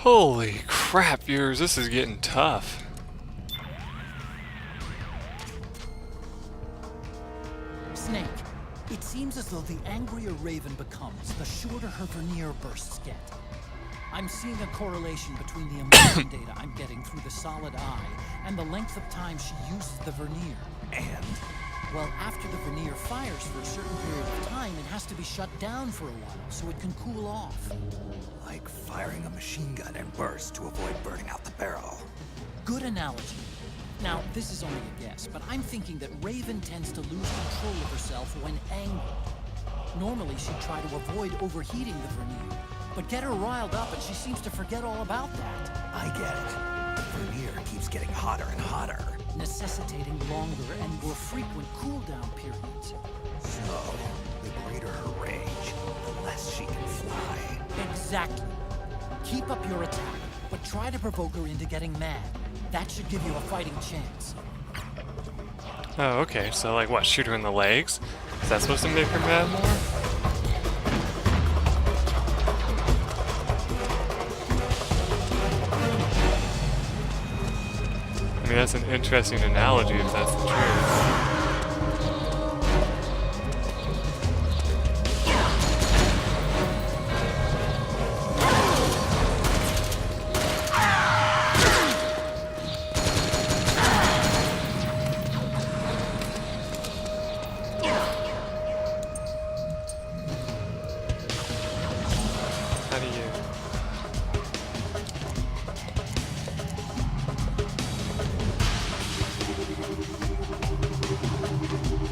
Holy crap, viewers, this is getting tough. Snake, it seems as though the angrier Raven becomes, the shorter her vernier bursts get. I'm seeing a correlation between the emotion data I'm getting through the solid eye and the length of time she uses the vernier. And? Well, after the vernier fires for a certain period of time, it has to be shut down for a while so it can cool off. Like firing a machine gun in bursts to avoid burning out the barrel. Good analogy. Now, this is only a guess, but I'm thinking that Raven tends to lose control of herself when angry. Normally, she'd try to avoid overheating the vernier, but get her riled up and she seems to forget all about that. I get it. The vernier keeps getting hotter and hotter, necessitating longer and more frequent cool-down periods. So, the greater her rage, the less she can fly. Exactly. Keep up your attack, but try to provoke her into getting mad. That should give you a fighting chance. Oh, okay. So, like, what? Shoot her in the legs? Is that supposed to make her mad more? I mean, that's an interesting analogy if that's the truth. How do you...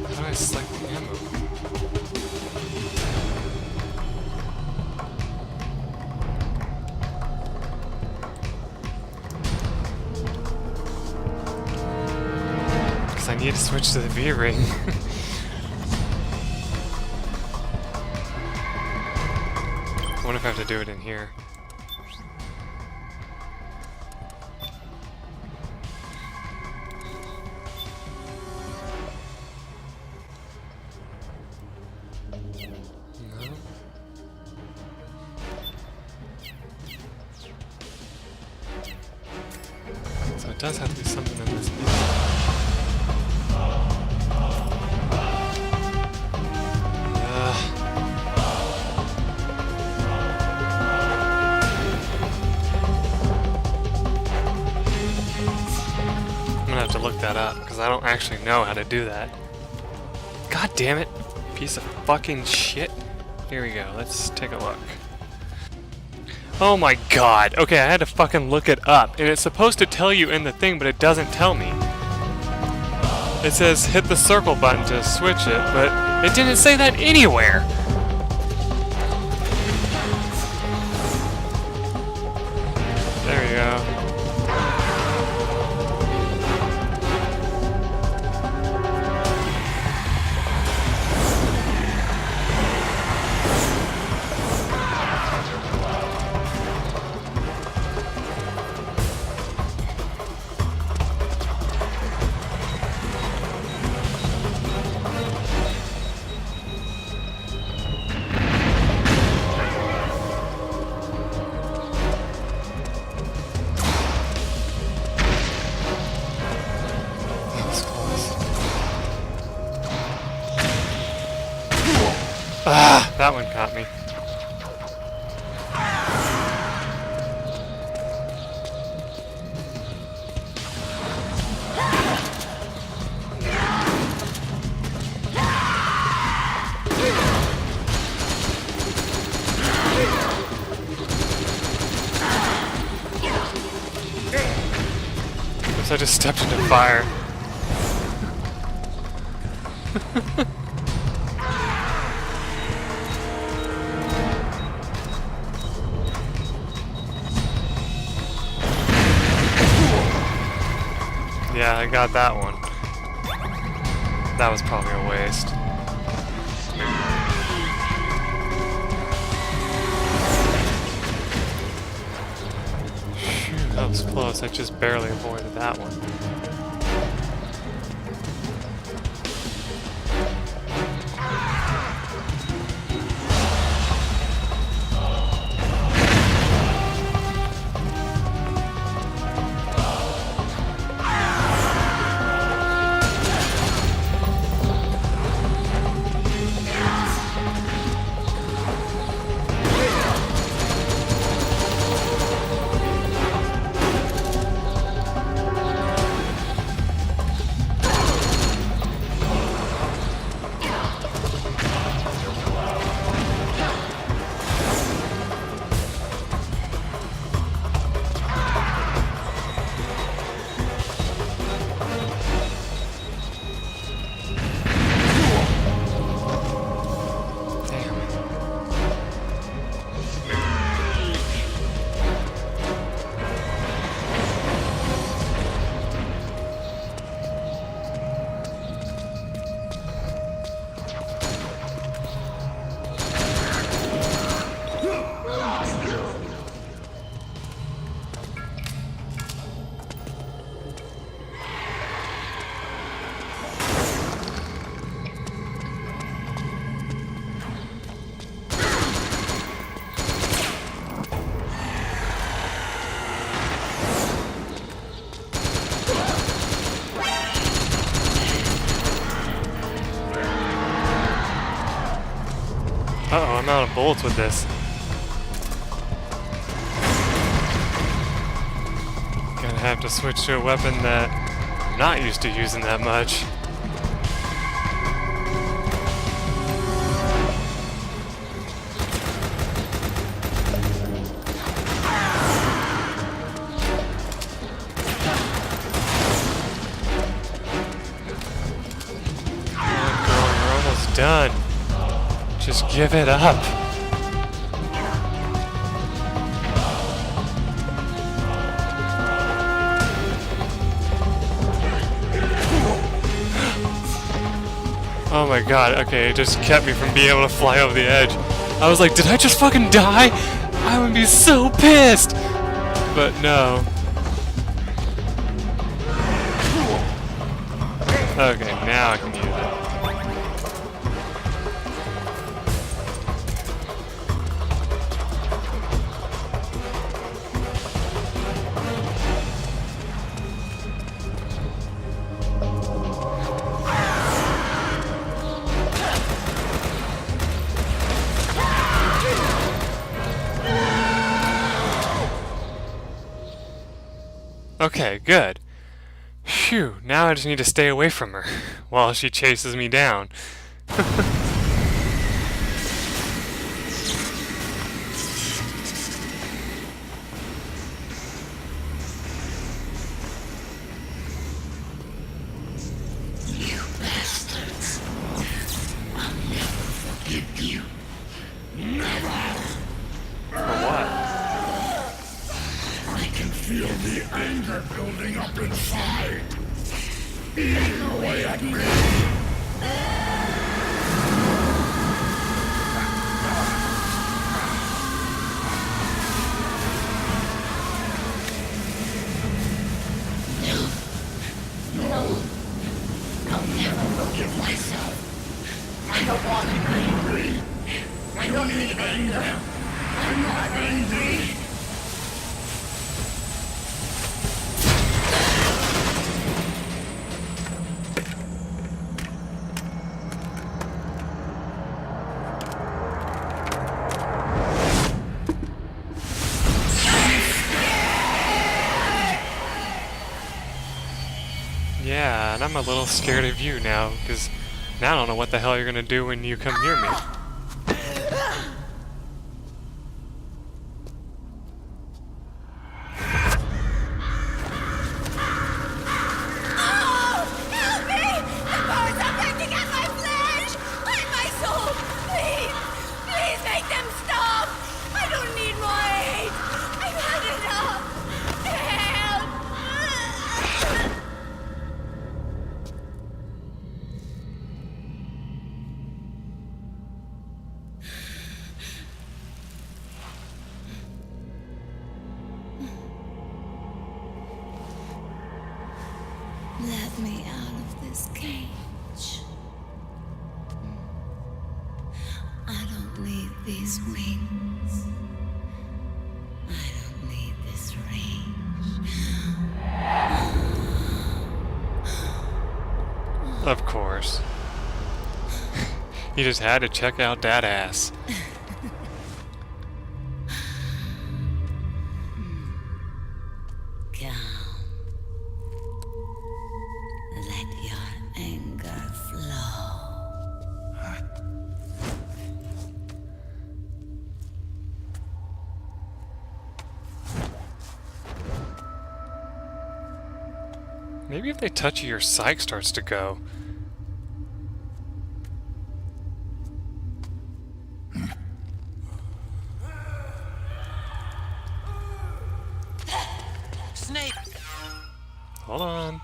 How do I select the ammo? Because I need to switch to the V-ring. I wonder if I have to do it in here. No. So it does have to be something in this video. To look that up because I don't actually know how to do that. God damn it, piece of fucking shit. Here we go, let's take a look. Oh my god, okay, I had to fucking look it up and it's supposed to tell you in the thing, but it doesn't tell me. It says hit the circle button to switch it, but it didn't say that anywhere. There we go. Ah, that one caught me. Oops, I just stepped into fire. Yeah, I got that one. That was probably a waste. Shoot, that was close. I just barely avoided that one. I'm out of bullets with this. Gonna have to switch to a weapon that I'm not used to using that much. Done. Just give it up. Oh my god, okay, it just kept me from being able to fly over the edge. I was like, did I just fucking die? I would be so pissed! But no. Okay, now I can use it. Okay, good. Phew, now I just need to stay away from her while she chases me down. You bastards. I'll never forgive you. Never. For what? I can feel the anger building up inside. Eating away at me. No. I'll never forgive myself. I don't want to be angry. I don't need anger. I'm not angry. Yeah, and I'm a little scared of you now, because now I don't know what the hell you're gonna do when you come near me. Let me out of this cage. I don't need these wings. I don't need this range. Of course. You just had to check out that ass. Let your anger flow. Maybe if they touch you, your psych starts to go. Snape! Hold on.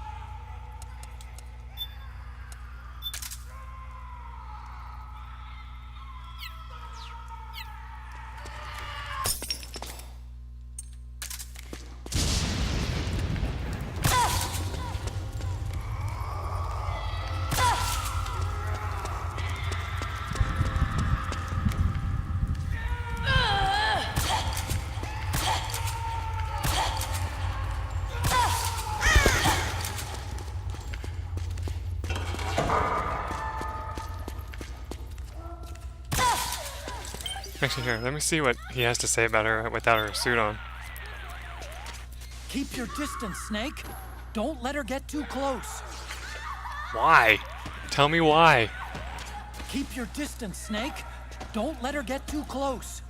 Actually, here, let me see what he has to say about her without her suit on. Keep your distance, Snake. Don't let her get too close. Why? Tell me why. Keep your distance, Snake. Don't let her get too close.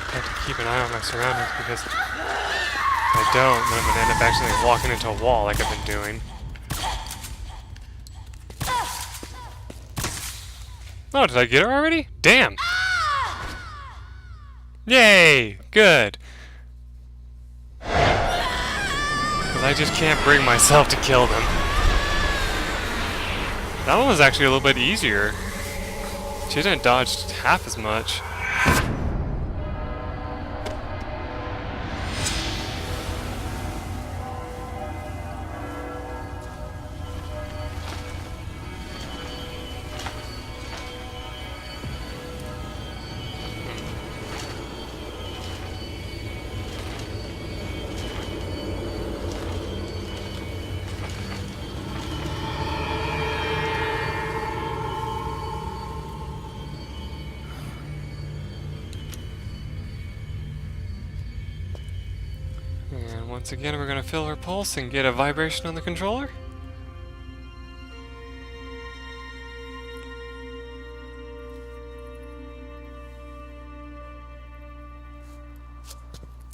I have to keep an eye on my surroundings because if I don't, then I'm going to end up actually walking into a wall like I've been doing. Oh, did I get her already? Damn! Yay! Good! Because I just can't bring myself to kill them. That one was actually a little bit easier. She didn't dodge half as much. And once again, we're going to feel her pulse and get a vibration on the controller.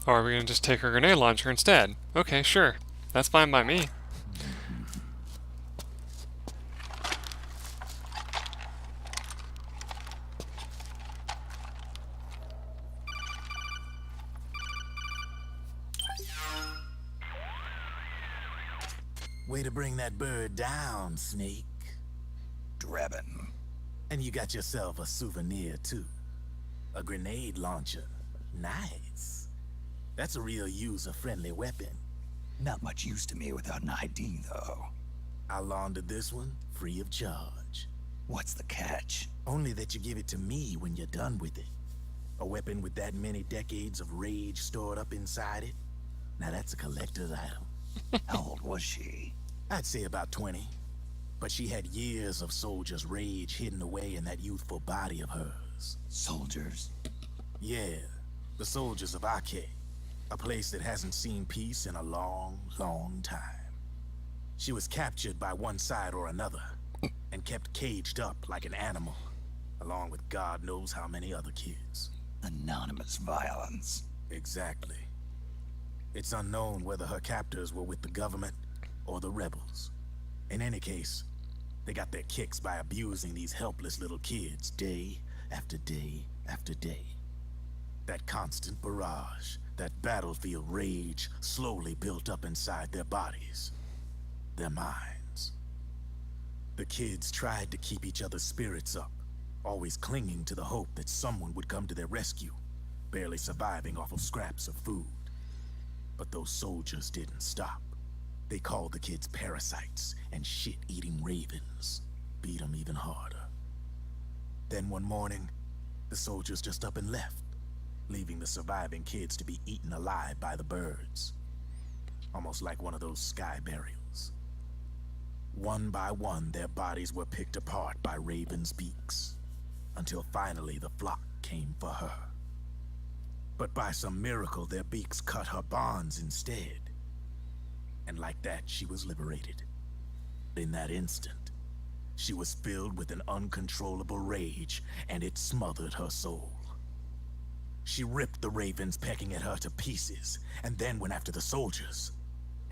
Or are we going to just take her grenade launcher instead? Okay, sure. That's fine by me. Way to bring that bird down, Snake. Drebin. And you got yourself a souvenir, too. A grenade launcher. Nice. That's a real user-friendly weapon. Not much use to me without an ID, though. I'll launder this one free of charge. What's the catch? Only that you give it to me when you're done with it. A weapon with that many decades of rage stored up inside it? Now that's a collector's item. How old was she? I'd say about 20. But she had years of soldiers' rage hidden away in that youthful body of hers. Soldiers? Yeah, the soldiers of Ake. A place that hasn't seen peace in a long, long time. She was captured by one side or another, and kept caged up like an animal, along with God knows how many other kids. Anonymous violence. Exactly. It's unknown whether her captors were with the government or the rebels. In any case, they got their kicks by abusing these helpless little kids day after day after day. That constant barrage, that battlefield rage slowly built up inside their bodies, their minds. The kids tried to keep each other's spirits up, always clinging to the hope that someone would come to their rescue, barely surviving off of scraps of food. But those soldiers didn't stop. They called the kids parasites and shit-eating ravens, beat them even harder. Then one morning, the soldiers just up and left, leaving the surviving kids to be eaten alive by the birds. Almost like one of those sky burials. One by one, their bodies were picked apart by ravens' beaks, until finally the flock came for her. But by some miracle, their beaks cut her bonds instead. And like that, she was liberated. In that instant, she was filled with an uncontrollable rage, and it smothered her soul. She ripped the ravens pecking at her to pieces, and then went after the soldiers.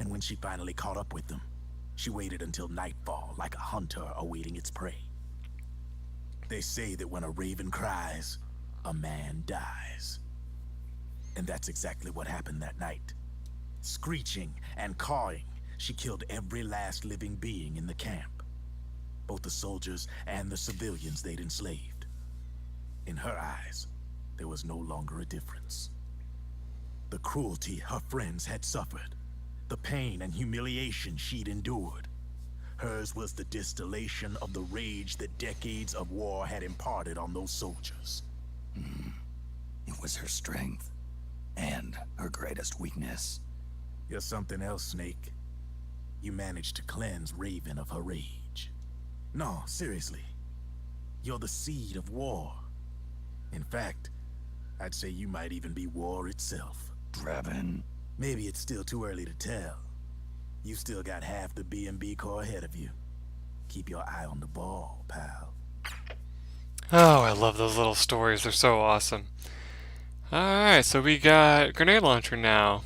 And when she finally caught up with them, she waited until nightfall like a hunter awaiting its prey. They say that when a raven cries, a man dies. And that's exactly what happened that night. Screeching and cawing, she killed every last living being in the camp. Both the soldiers and the civilians they'd enslaved. In her eyes, there was no longer a difference. The cruelty her friends had suffered, the pain and humiliation she'd endured. Hers was the distillation of the rage that decades of war had imparted on those soldiers. It was her strength and her greatest weakness. You're something else, Snake. You managed to cleanse Raven of her rage. No, seriously. You're the seed of war. In fact, I'd say you might even be war itself. Revan. Maybe it's still too early to tell. You still got half the B&B Corps ahead of you. Keep your eye on the ball, pal. Oh, I love those little stories. They're so awesome. Alright, so we got grenade launcher now.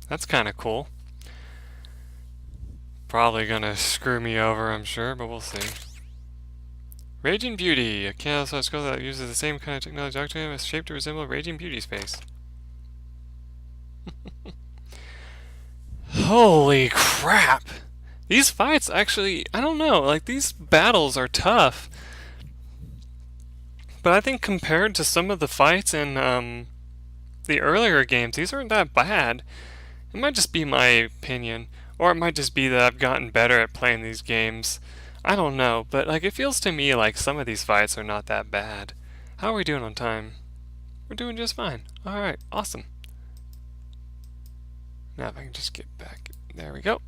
That's kind of cool. Probably gonna screw me over, I'm sure, but we'll see. Raging Beauty, a chaos skill that uses the same kind of technology Octane is shaped to resemble Raging Beauty space. Holy crap! These fights actually, I don't know, like these battles are tough. But I think compared to some of the fights in the earlier games, these aren't that bad. It might just be my opinion, or it might just be that I've gotten better at playing these games. I don't know, but like it feels to me like some of these fights are not that bad. How are we doing on time? We're doing just fine. Alright, awesome. Now if I can just get back. There we go.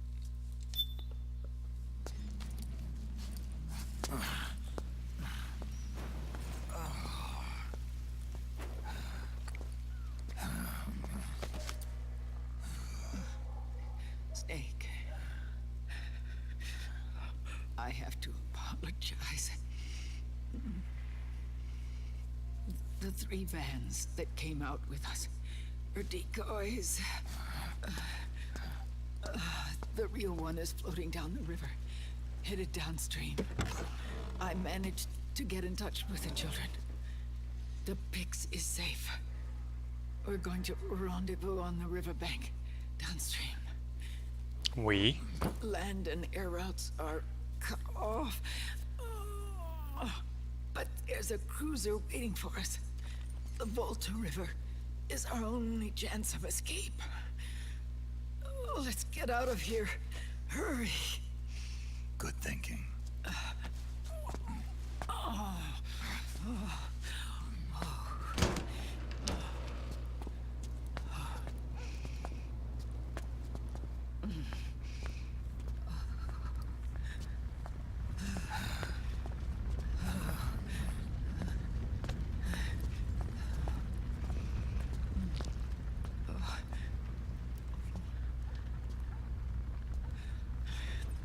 Snake. I have to apologize. The 3 vans that came out with us are decoys. The real one is floating down the river, headed downstream. I managed to get in touch with the children. The Pix is safe. We're going to rendezvous on the riverbank, downstream. We? Land and air routes are cut off. But there's a cruiser waiting for us. The Volta River is our only chance of escape. Let's get out of here. Hurry. Good thinking.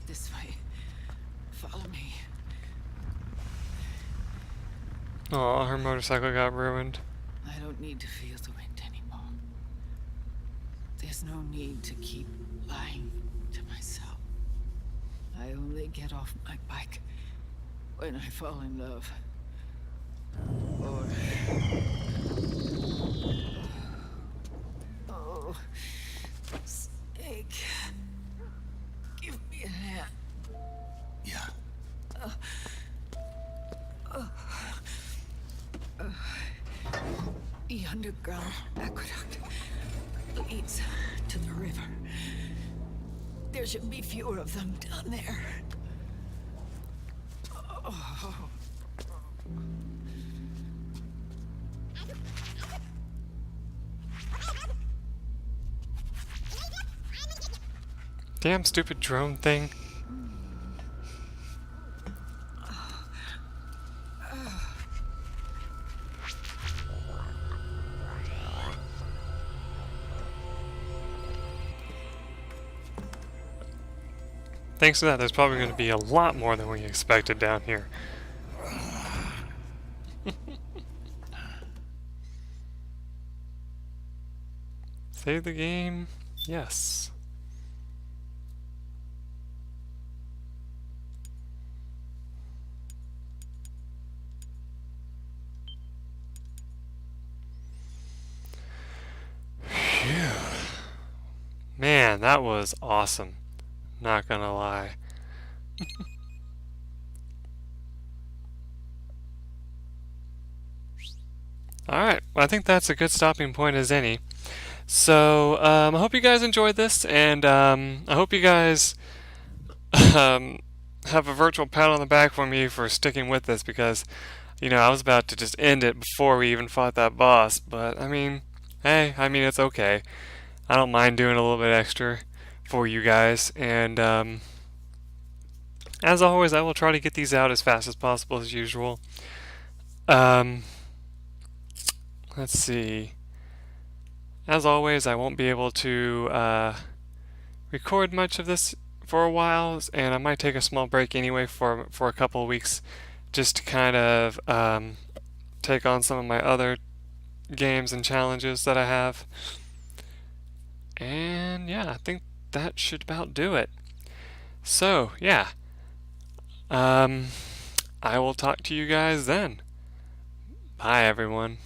This way. Follow me. Oh, her motorcycle got ruined. I don't need to feel the wind anymore. There's no need to keep lying to myself. I only get off my bike when I fall in love. Or... Oh, Snake. Give me a hand. Yeah. The underground aqueduct leads to the river. There should be fewer of them down there. Oh. Damn stupid drone thing. Thanks to that, there's probably going to be a lot more than we expected down here. Save the game? Yes. Phew. Man, that was awesome. Not gonna lie. Alright, well, I think that's a good stopping point as any. So, I hope you guys enjoyed this, and I hope you guys have a virtual pat on the back for me for sticking with this, because You know, I was about to just end it before we even fought that boss, but I mean, hey, I mean, it's okay. I don't mind doing a little bit extra for you guys, and as always, I will try to get these out as fast as possible as usual. Let's see. As always, I won't be able to record much of this for a while, and I might take a small break anyway for a couple of weeks, just to kind of take on some of my other games and challenges that I have. And yeah, I think that should about do it. So yeah, I will talk to you guys then. Bye everyone.